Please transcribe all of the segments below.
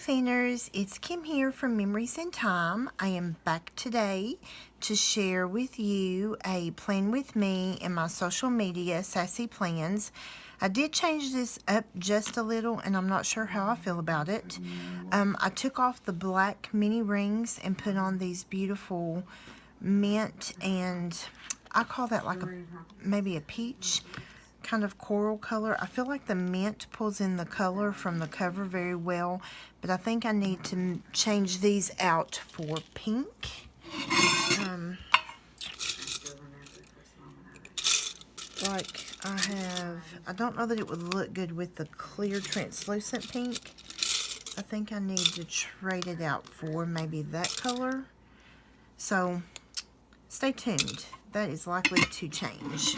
planners, it's Kim here from Memories in Time. I am back today to share with you a plan with me in my social media, Sassy Plans. I did change this up just a little and I'm not sure how I feel about it. I took off the black mini rings and put on these beautiful mint, and I call that like maybe a peach kind of coral color. I feel like the mint pulls in the color from the cover very well, but I think I need to change these out for pink. Like I don't know that it would look good with the clear translucent pink. I think I need to trade it out for maybe that color. So stay tuned. That is likely to change.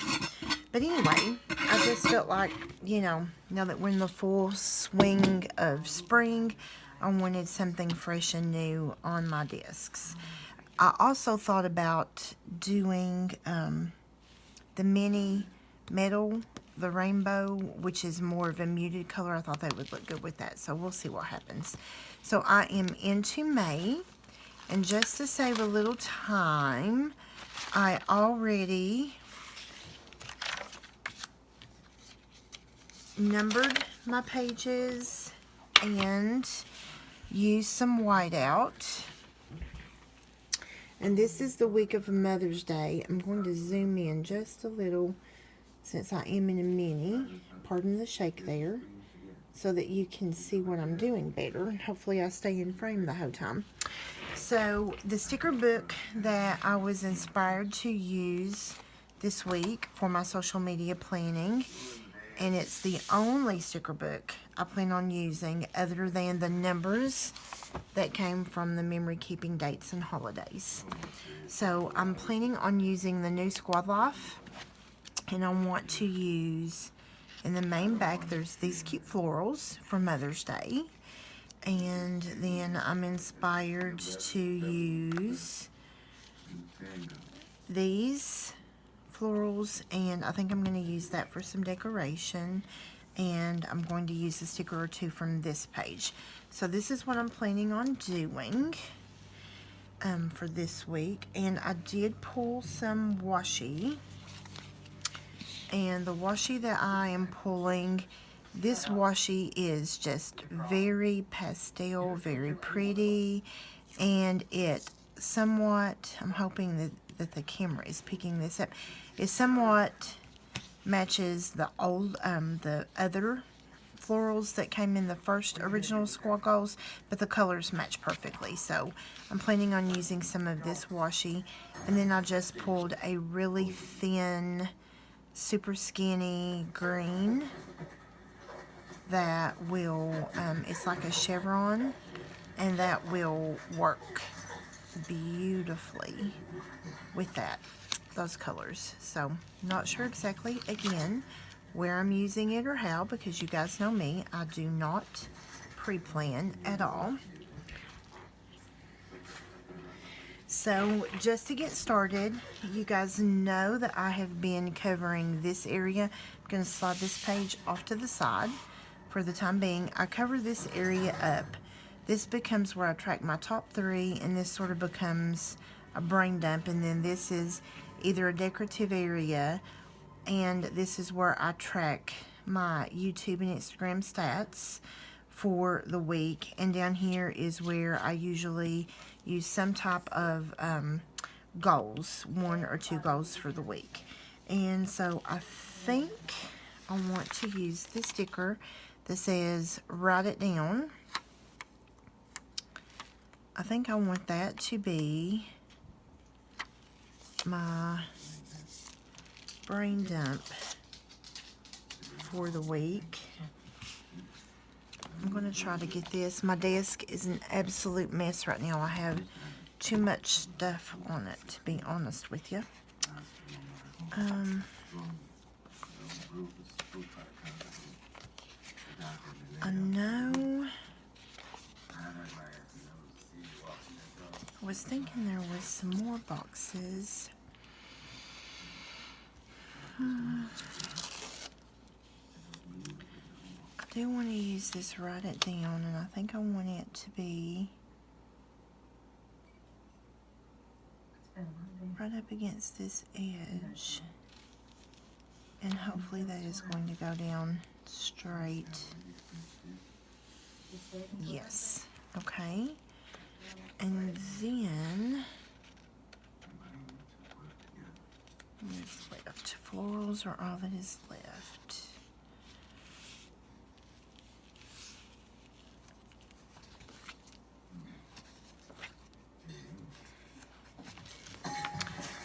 But anyway, I just felt like, now that we're in the full swing of spring, I wanted something fresh and new on my discs. I also thought about doing the mini metal, the rainbow, which is more of a muted color. I thought that would look good with that, so we'll see what happens. So I am into May, and just to save a little time, I already numbered my pages and used some whiteout. And this is the week of Mother's Day. I'm going to zoom in just a little since I am in a mini. Pardon the shake there, so that you can see what I'm doing better. Hopefully I stay in frame the whole time. So the sticker book that I was inspired to use this week for my social media planning, and it's the only sticker book I plan on using other than the numbers that came from the memory keeping dates and holidays. So I'm planning on using the new Squad Life, and I want to use, in the main back, there's these cute florals for Mother's Day. And then I'm inspired to use these florals, and I think I'm going to use that for some decoration, and I'm going to use a sticker or two from this page. So this is what I'm planning on doing for this week. And I did pull some washi, and the washi that I am pulling, this washi is just very pastel, very pretty, and it somewhat, I'm hoping that the camera is picking this up, it somewhat matches the old, the other florals that came in the first original Squad Goals, but the colors match perfectly. So I'm planning on using some of this washi, and then I just pulled a really thin, super skinny green that will, it's like a chevron, and that will work beautifully with those colors. So not sure exactly, again, where I'm using it or how, because you guys know me, I do not pre-plan at all. So just to get started, you guys know that I have been covering this area. I'm going to slide this page off to the side for the time being. I cover this area up. This becomes where I track my top 3, and this sort of becomes a brain dump, and then this is either a decorative area, and this is where I track my YouTube and Instagram stats for the week, and down here is where I usually use some type of goals, 1 or 2 goals for the week. And so I think I want to use this sticker that says write it down. I think I want that to be my brain dump for the week. I'm going to try to get this. My desk is an absolute mess right now. I have too much stuff on it, to be honest with you. I know I was thinking there was some more boxes. I do want to use this, write it down, and I think I want it to be right up against this edge. And hopefully that is going to go down straight. Yes. Okay. And then what's left? Florals are all that is left.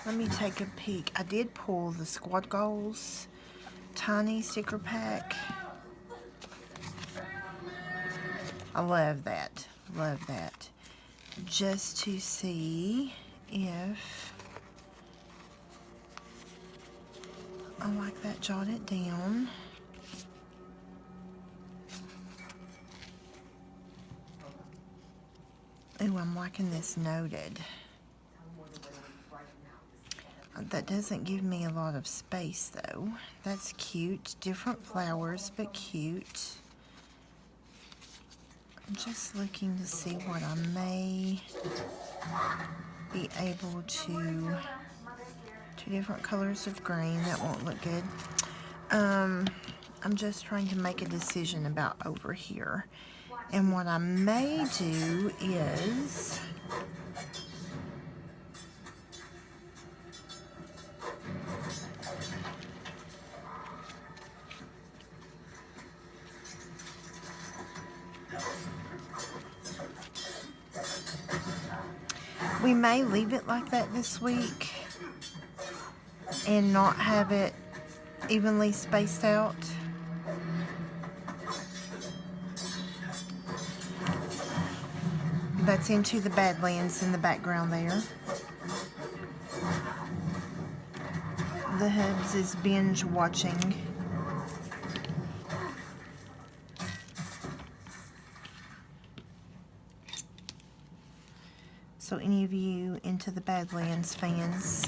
Let me take a peek. I did pull the Squad Goals tiny sticker pack. I love that. Love that. Just to see if I like that, jot it down. Ooh, I'm liking this noted. That doesn't give me a lot of space though. That's cute. Different flowers, but cute. I'm just looking to see what I may be able to. Two different colors of green. That won't look good. I'm just trying to make a decision about over here. And what I may do is we may leave it like that this week and not have it evenly spaced out. That's Into the Badlands in the background there. The Hubs is binge watching. So any of you Into the Badlands fans,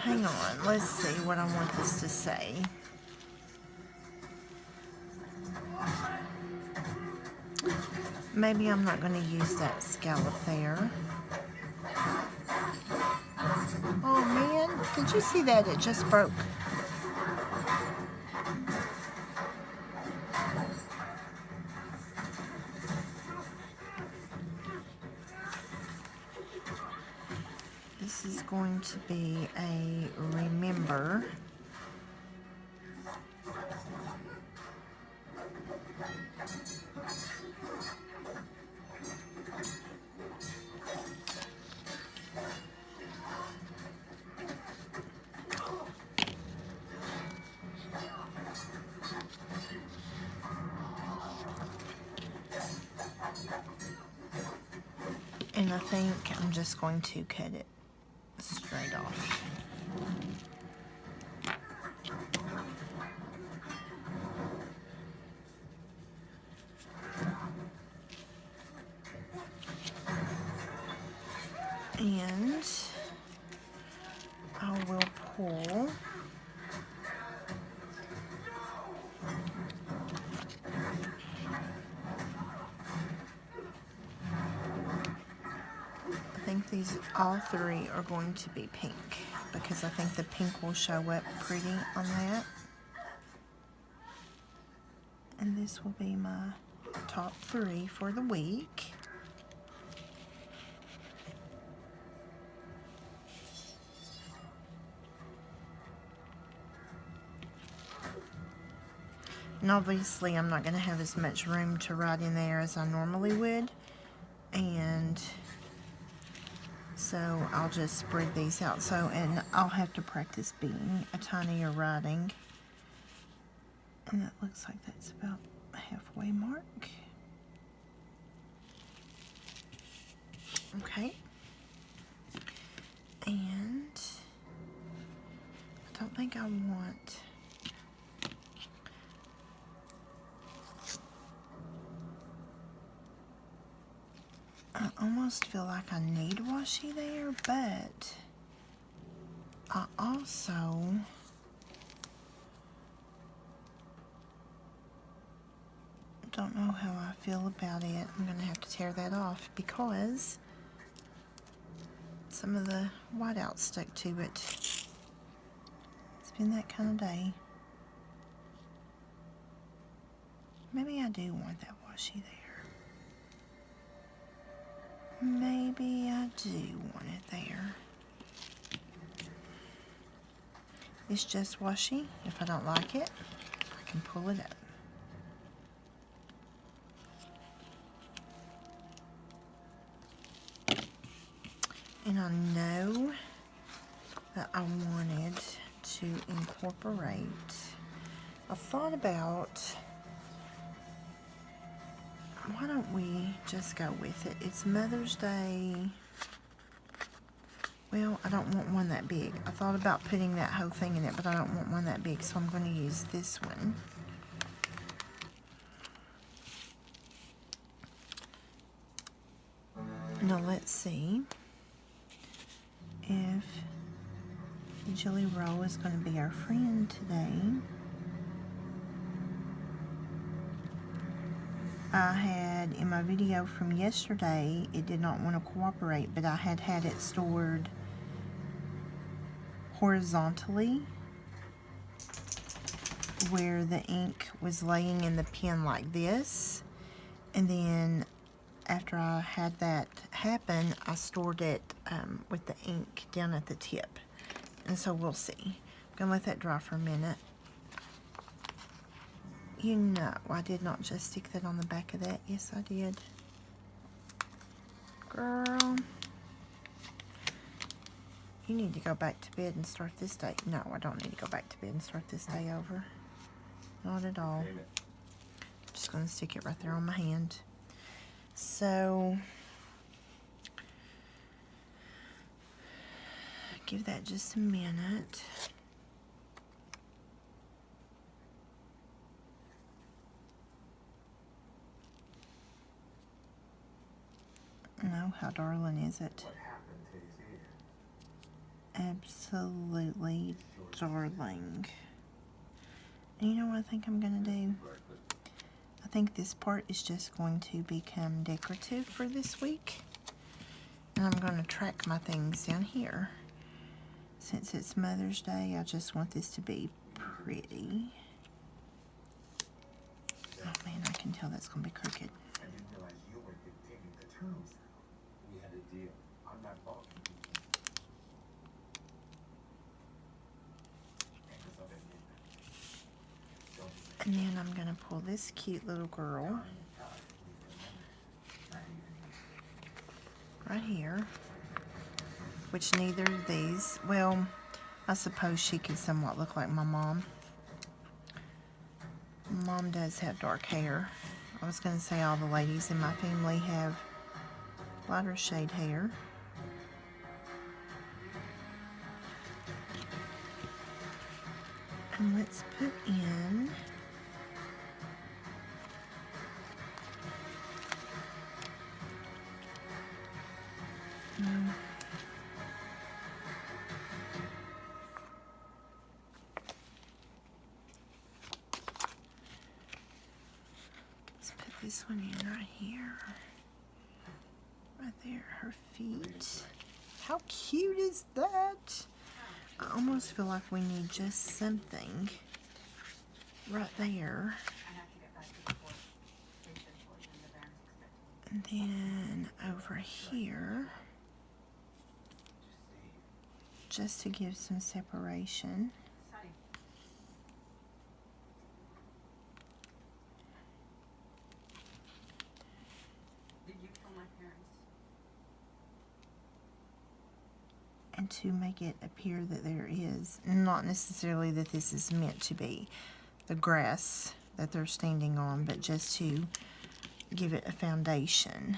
hang on, let's see what I want this to say. Maybe I'm not going to use that scallop there. Oh man, did you see that? It just broke. This is going to be a remember. And I think I'm just going to cut it straight off. And I will pull I think these all three are going to be pink because I think the pink will show up pretty on that. And this will be my top three for the week. And obviously I'm not going to have as much room to write in there as I normally would. And so I'll just spread these out. So, and I'll have to practice being a tinier writing. And that looks like that's about a halfway mark. Okay. And I almost feel like I need washi there, but I also don't know how I feel about it. I'm going to have to tear that off because some of the whiteout stuck to it. It's been that kind of day. Maybe I do want that washi there. Maybe I do want it there. It's just washi. If I don't like it, I can pull it up. And I know that I wanted to incorporate, I thought about, why don't we just go with it? It's Mother's Day. Well, I don't want one that big. I thought about putting that whole thing in it, but I don't want one that big, so I'm going to use this one. Now let's see if Jelly Roll is going to be our friend today. I had in my video from yesterday, it did not want to cooperate, but I had it stored horizontally where the ink was laying in the pen like this, and then after I had that happen, I stored it with the ink down at the tip. And so we'll see. I'm gonna let that dry for a minute. You know, I did not just stick that on the back of that. Yes, I did. Girl, you need to go back to bed and start this day. No, I don't need to go back to bed and start this day over. Not at all. I'm just gonna stick it right there on my hand. So, give that just a minute. No, how darling is it? Absolutely darling. And you know what I think I'm gonna do? I think this part is just going to become decorative for this week. And I'm going to track my things down here. Since it's Mother's Day, I just want this to be pretty. Oh man, I can tell that's going to be crooked. I didn't realize you were dictating the terms. We had a deal. I'm not balking. And then I'm going to pull this cute little girl right here, which neither of these, well, I suppose she could somewhat look like my mom. Mom does have dark hair. I was going to say all the ladies in my family have lighter shade hair. And let's put in let's put this one in right here. Right there, her feet. How cute is that? I almost feel like we need just something right there. And then over here, just to give some separation. And to make it appear that there is, not necessarily that this is meant to be the grass that they're standing on, but just to give it a foundation.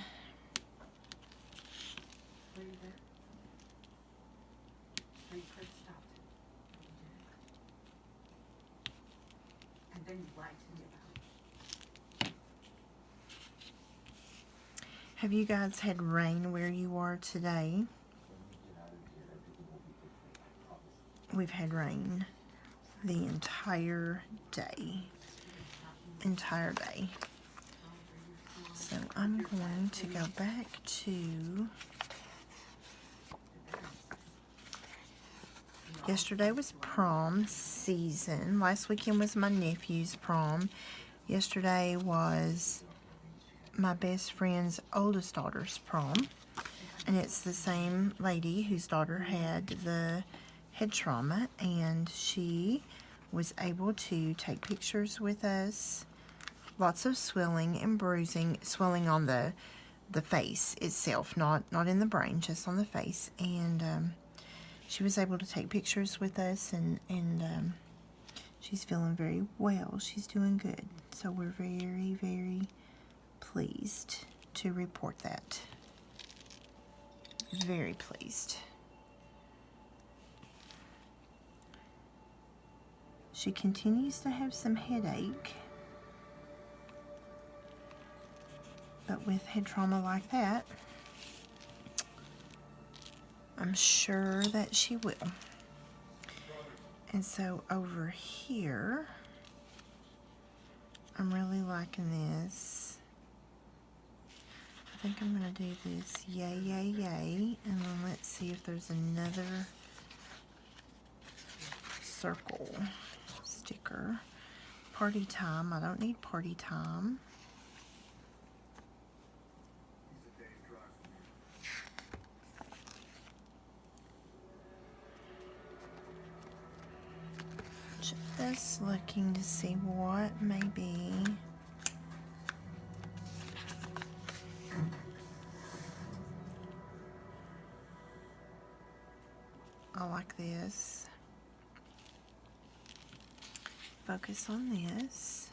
Have you guys had rain where you are today? We've had rain the entire day. So I'm going to go back to... Yesterday was prom season. Last weekend was my nephew's prom. Yesterday was my best friend's oldest daughter's prom. And it's the same lady whose daughter had the head trauma. And she was able to take pictures with us. Lots of swelling and bruising. Swelling on the face itself. Not in the brain, just on the face. And she was able to take pictures with us, and she's feeling very well. She's doing good. So we're very, very pleased to report that. Very pleased. She continues to have some headache. But with head trauma like that, I'm sure that she will. And so over here, I'm really liking this. I think I'm going to do this yay, yay, yay. And then let's see if there's another circle sticker. Party time. I don't need party time. Just looking to see what maybe I like this. Focus on this.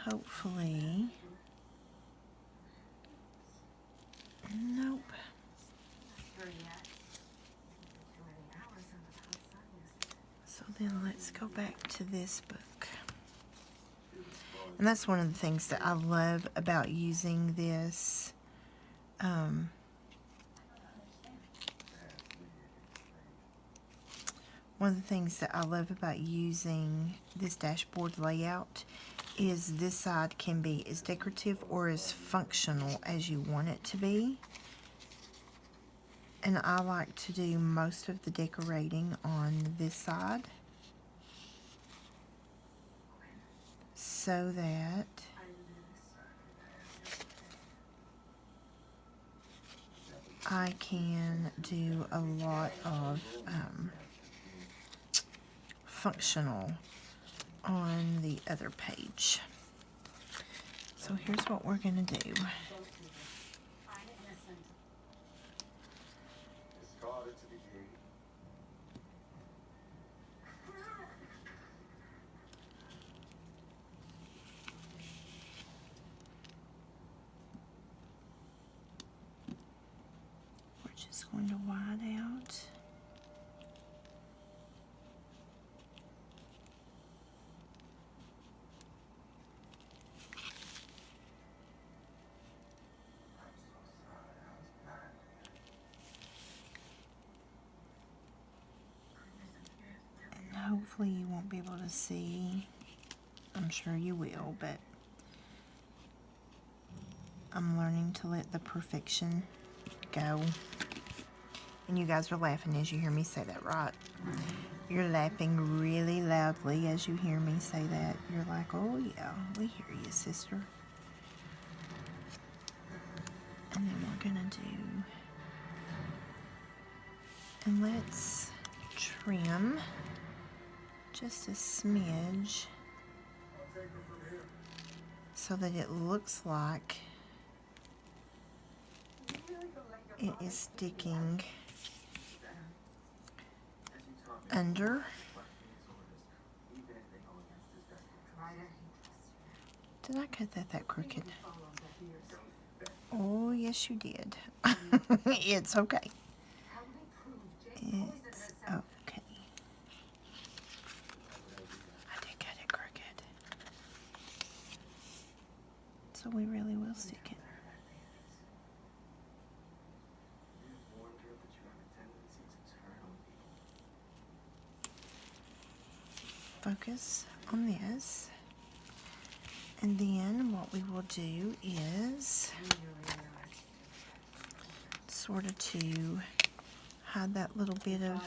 Hopefully. Nope. So then let's go back to this book. And that's one of the things that I love about using this. One of the things that I love about using this dashboard layout is this side can be as decorative or as functional as you want it to be. And I like to do most of the decorating on this side so that I can do a lot of functional on the other page. So here's what we're going to do. We're just going to wide out. Hopefully you won't be able to see. I'm sure you will, but I'm learning to let the perfection go. And you guys are laughing as you hear me say that, right? You're laughing really loudly as you hear me say that. You're like, oh yeah, we hear you, sister. And then we're gonna do, and let's trim just a smidge so that it looks like it is sticking under. Did I cut that crooked? Oh, yes you did. It's okay. It's okay. I did cut it crooked. So we really will stick it. Focus on this. And then what we will do is sort of to hide that little bit of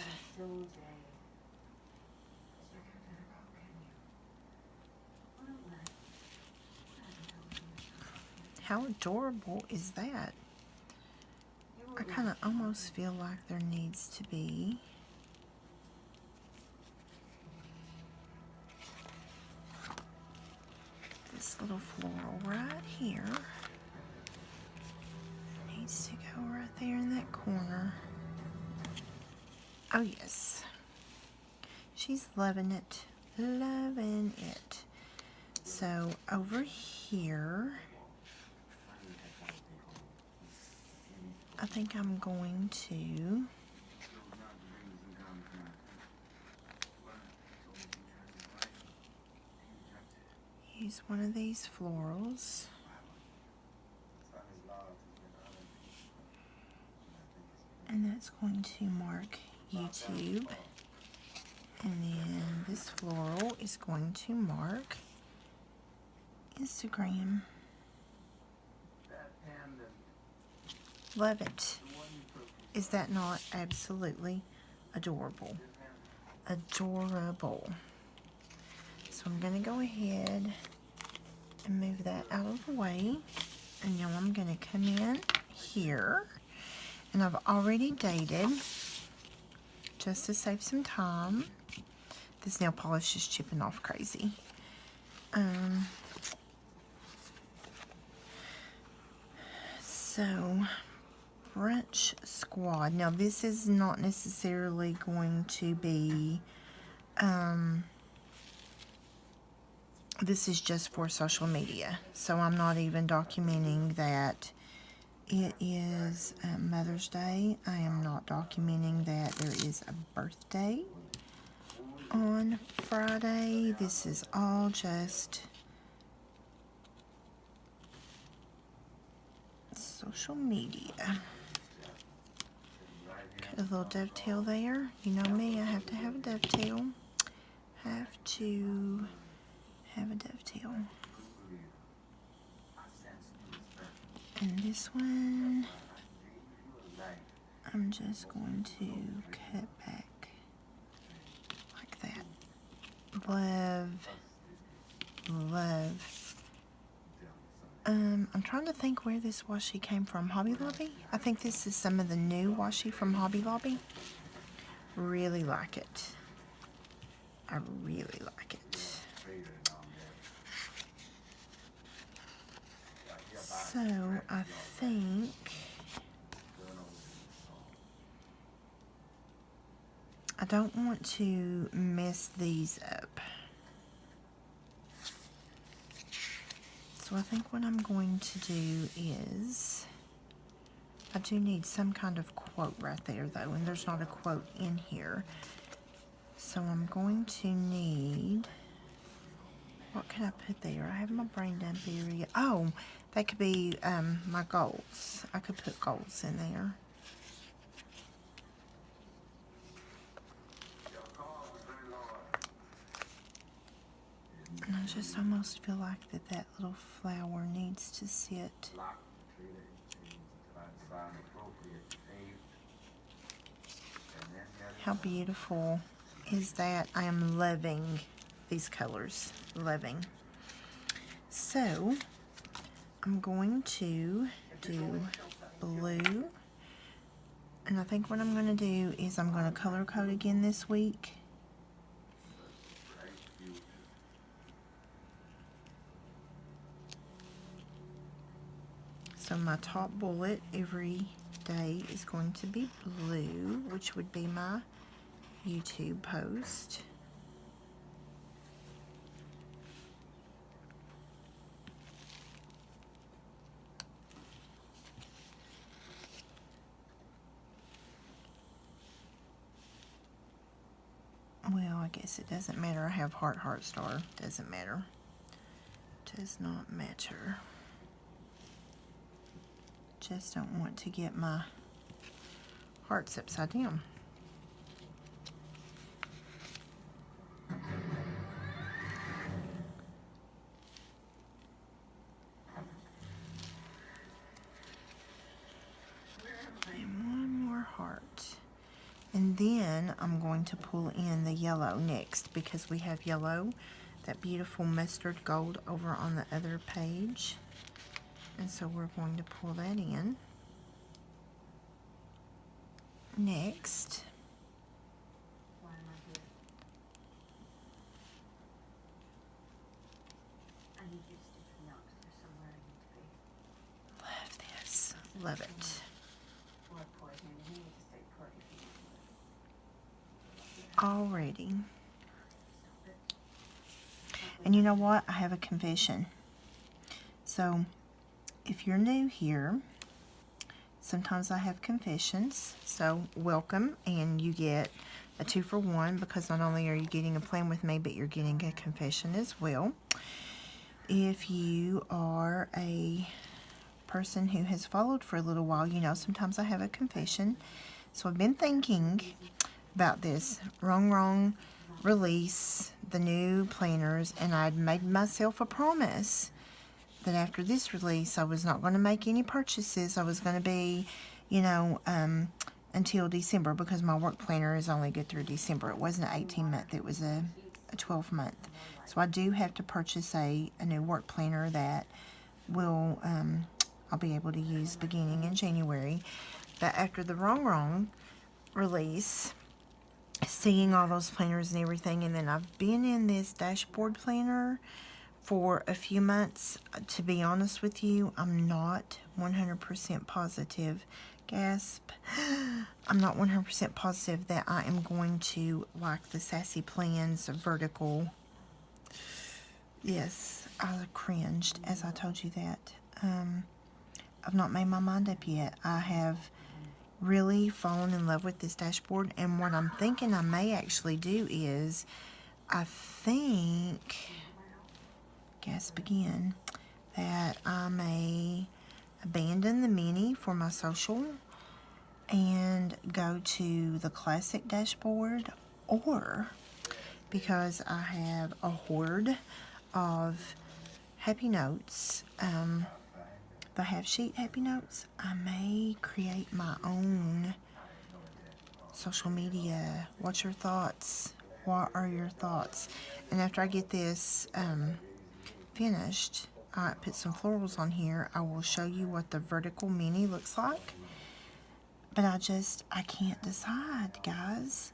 how adorable is that? I kind of almost feel like there needs to be this little floral right here. Needs to go right there in that corner. Oh yes. She's loving it. Loving it. So over here, I think I'm going to use one of these florals. And that's going to mark YouTube. And then this floral is going to mark Instagram. Love it. Is that not absolutely adorable? Adorable. So I'm going to go ahead and move that out of the way. And now I'm going to come in here. And I've already dated, just to save some time. This nail polish is chipping off crazy. So, Brunch Squad. Now, this is not necessarily going to be, this is just for social media. So, I'm not even documenting that it is Mother's Day. I am not documenting that there is a birthday on Friday. This is all just social media. Cut a little dovetail there. You know me, I have to have a dovetail. Have to have a dovetail. And this one, I'm just going to cut back like that. Love, love. I'm trying to think where this washi came from. Hobby Lobby? I think this is some of the new washi from Hobby Lobby. Really like it. I really like it. So, I think I don't want to mess these up. So, I think what I'm going to do is, I do need some kind of quote right there though, and there's not a quote in here. So, I'm going to need, what can I put there? I have my brain dump area. Oh, that could be my goals. I could put goals in there. And I just almost feel like that little flower needs to sit. How beautiful is that? I am loving these colors. Loving. So, I'm going to do blue. And I think what I'm going to do is I'm going to color code again this week. So my top bullet every day is going to be blue, which would be my YouTube post. Well, I guess it doesn't matter. I have heart, heart, star. Doesn't matter. Does not matter. just don't want to get my hearts upside down. And one more heart. And then I'm going to pull in the yellow next because we have yellow, that beautiful mustard gold over on the other page. And so we're going to pull that in. Next, love this, love it. Already. And you know what? I have a confession. So, if you're new here, sometimes I have confessions. So, welcome, and you get a 2-for-1 because not only are you getting a plan with me, but you're getting a confession as well. If you are a person who has followed for a little while, you know sometimes I have a confession. So, I've been thinking about this wrong release, the new planners, and I'd made myself a promise that after this release I was not going to make any purchases. I was going to be, you know, until December, because my work planner is only good through December. It wasn't an 18-month, it was a 12-month. So I do have to purchase a new work planner that will I'll be able to use beginning in January. But after the wrong release, seeing all those planners and everything, and then I've been in this dashboard planner for a few months. To be honest with you, I'm not 100% positive. Gasp. I'm not 100% positive that I am going to like the Sassy Plans vertical. Yes, I cringed as I told you that. I've not made my mind up yet. I have really fallen in love with this dashboard, and what I'm thinking I may actually do is, I think, gasp again, that I may abandon the mini for my social and go to the classic dashboard, or because I have a hoard of happy notes, the half sheet happy notes, I may create my own social media. What's your thoughts? What are your thoughts? And after I get this finished, I put some florals on here. I will show you what the vertical mini looks like. But I can't decide, guys.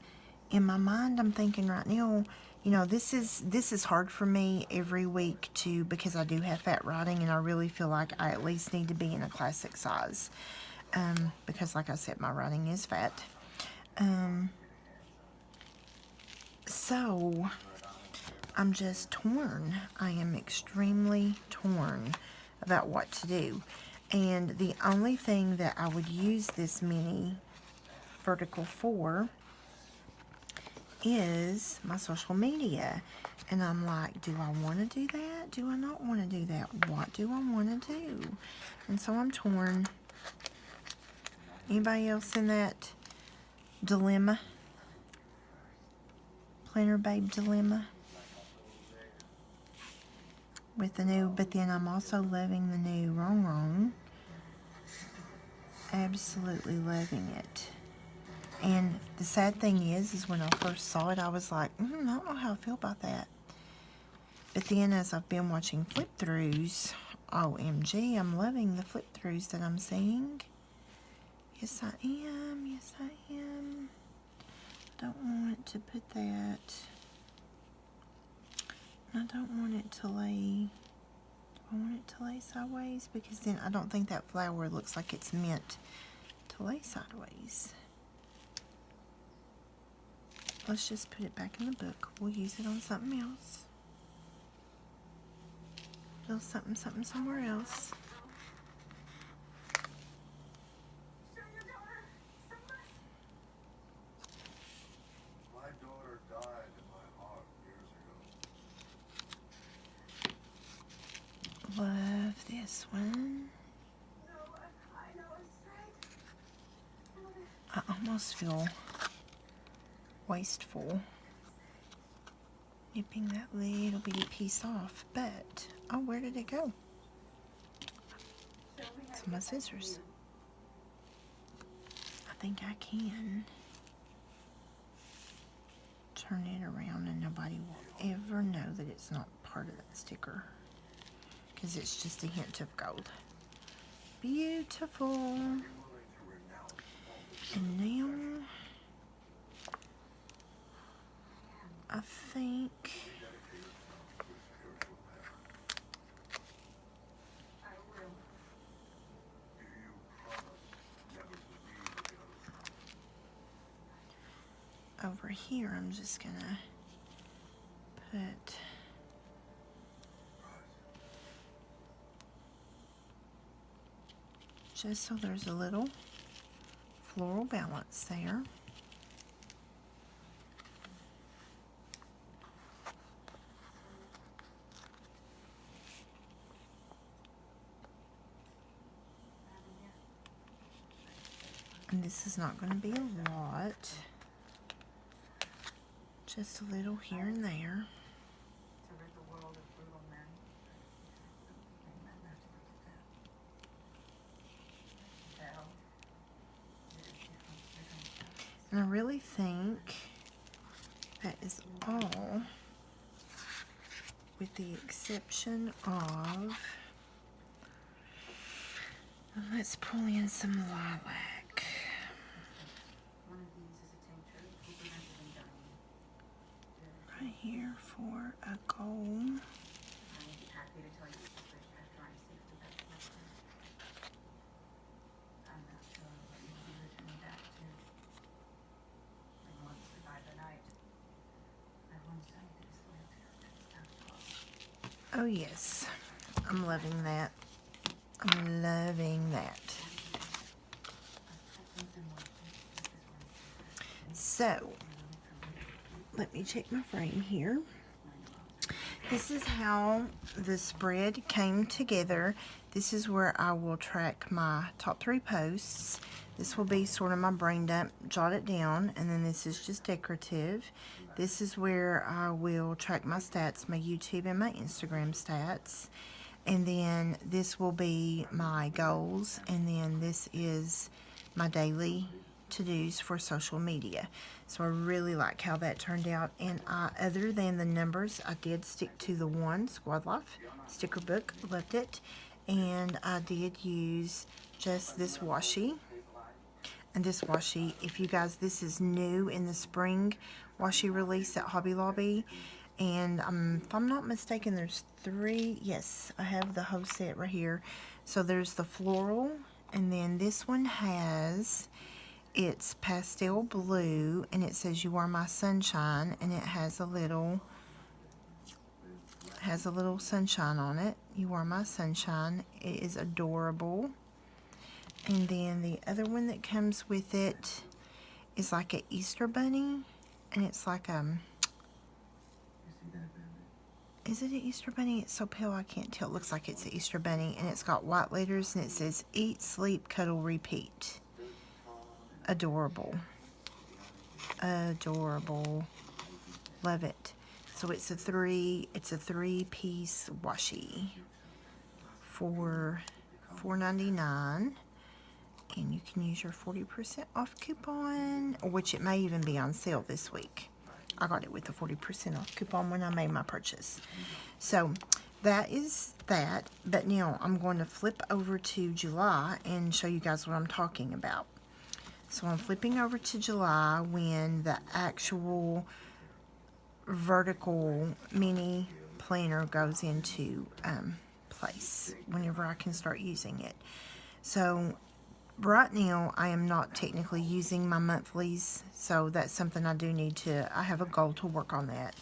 In my mind, I'm thinking right now, you know, this is hard for me every week because I do have fat writing, and I really feel like I at least need to be in a classic size. Because like I said, my writing is fat. So I'm just torn. I am extremely torn about what to do. And the only thing that I would use this mini vertical for is my social media. And I'm like, do I want to do that? Do I not want to do that? What do I want to do? And so I'm torn. Anybody else in that dilemma? Planner Babe dilemma? With the new, but then I'm also loving the new wrong. Absolutely loving it. And the sad thing is when I first saw it, I was like, I don't know how I feel about that. But then as I've been watching flip-throughs, OMG, I'm loving the flip-throughs that I'm seeing. Yes, I am. Yes, I am. Don't want to put that. I don't want it to lay. I want it to lay sideways, because then I don't think that flower looks like it's meant to lay sideways. Let's just put it back in the book. We'll use it on something else. Little something somewhere else. My daughter died in my heart years ago. Love this one. No, I know almost feel wasteful nipping that little bitty piece off, but, oh, where did it go? It's my scissors. I think I can turn it around and nobody will ever know that it's not part of that sticker, because it's just a hint of gold. Beautiful. And now I think over here I'm just gonna put just so there's a little floral balance there. And this is not going to be a lot, just a little here and there. And I really think that is all, with the exception of, let's pull in some lilac. Right here for a gold. Oh yes, I'm loving that. I'm loving that. So, let me check my frame here. This is how the spread came together. This is where I will track my top 3 posts. This will be sort of my brain dump, jot it down, and then this is just decorative. This is where I will track my stats, my YouTube and my Instagram stats. And then this will be my goals, and then this is my daily to-dos for social media. So I really like how that turned out. And other than the numbers, I did stick to the one Squad Life sticker book. Loved it. And I did use just this washi. And this washi, if you guys, this is new in the spring washi release at Hobby Lobby. And if I'm not mistaken, there's 3. Yes, I have the whole set right here. So there's the floral, and then this one has, it's pastel blue, and it says "You Are My Sunshine," and it has a little sunshine on it. You are my sunshine. It is adorable. And then the other one that comes with it is like an Easter bunny, and it's like is it an Easter bunny? It's so pale I can't tell. It looks like it's an Easter bunny, and it's got white letters, and it says "Eat, Sleep, Cuddle, Repeat." Adorable. Adorable. Love it. So it's a 3-piece washi for $4.99, and you can use your 40% off coupon, which it may even be on sale this week. I got it with the 40% off coupon when I made my purchase. So that is that. But now I'm going to flip over to July and show you guys what I'm talking about. So I'm flipping over to July when the actual vertical mini planner goes into place, whenever I can start using it. So right now I am not technically using my monthlies, so that's something I do need to, I have a goal to work on that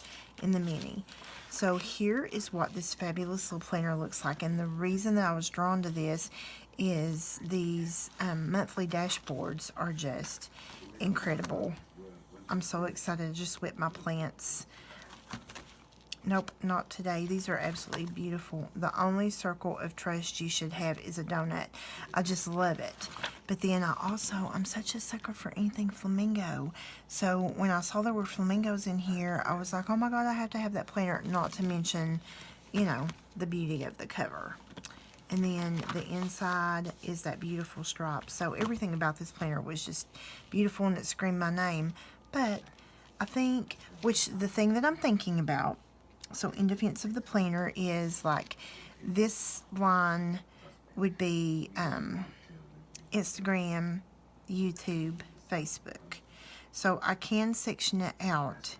in the mini. So here is what this fabulous little planner looks like, and the reason that I was drawn to this is these monthly dashboards are just incredible. I'm so excited to just whip my plants. Nope, not today. These are absolutely beautiful. The only circle of trust you should have is a donut. I just love it. But then I'm such a sucker for anything flamingo. So when I saw there were flamingos in here, I was like, oh my God, I have to have that planner, not to mention, you know, the beauty of the cover. And then the inside is that beautiful stripe. So everything about this planner was just beautiful, and it screamed my name. But I think, the thing that I'm thinking about, so in defense of the planner, is like this line would be Instagram, YouTube, Facebook. So I can section it out.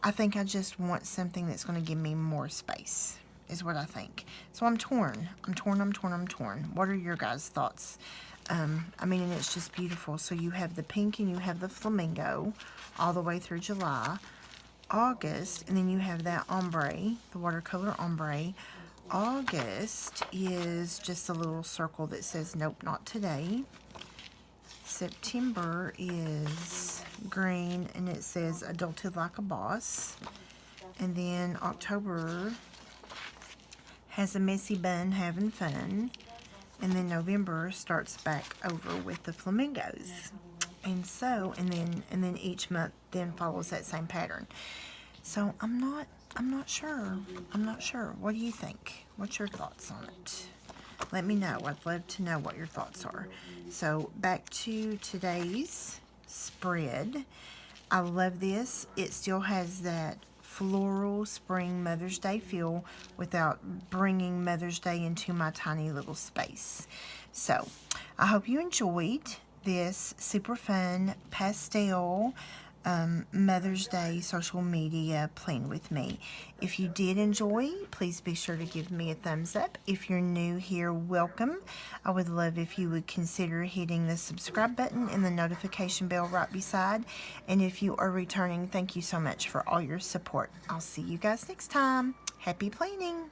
I think I just want something that's going to give me more space, is what I think. So I'm torn. I'm torn. What are your guys' thoughts? I mean, and it's just beautiful. So you have the pink and you have the flamingo all the way through July, August, and then you have that ombre, the watercolor ombre. August is just a little circle that says, nope, not today. September is green, and it says, adulted like a boss. And then October has a messy bun having fun. And then November starts back over with the flamingos. And so, and then each month then follows that same pattern. So I'm not sure. What do you think? What's your thoughts on it? Let me know. I'd love to know what your thoughts are. So back to today's spread. I love this. It still has that floral spring Mother's Day feel without bringing Mother's Day into my tiny little space. So I hope you enjoyed this super fun pastel Mother's Day social media plan with me. If you did enjoy, please be sure to give me a thumbs up. If you're new here, welcome. I would love if you would consider hitting the subscribe button and the notification bell right beside. And if you are returning, thank you so much for all your support. I'll see you guys next time. Happy planning!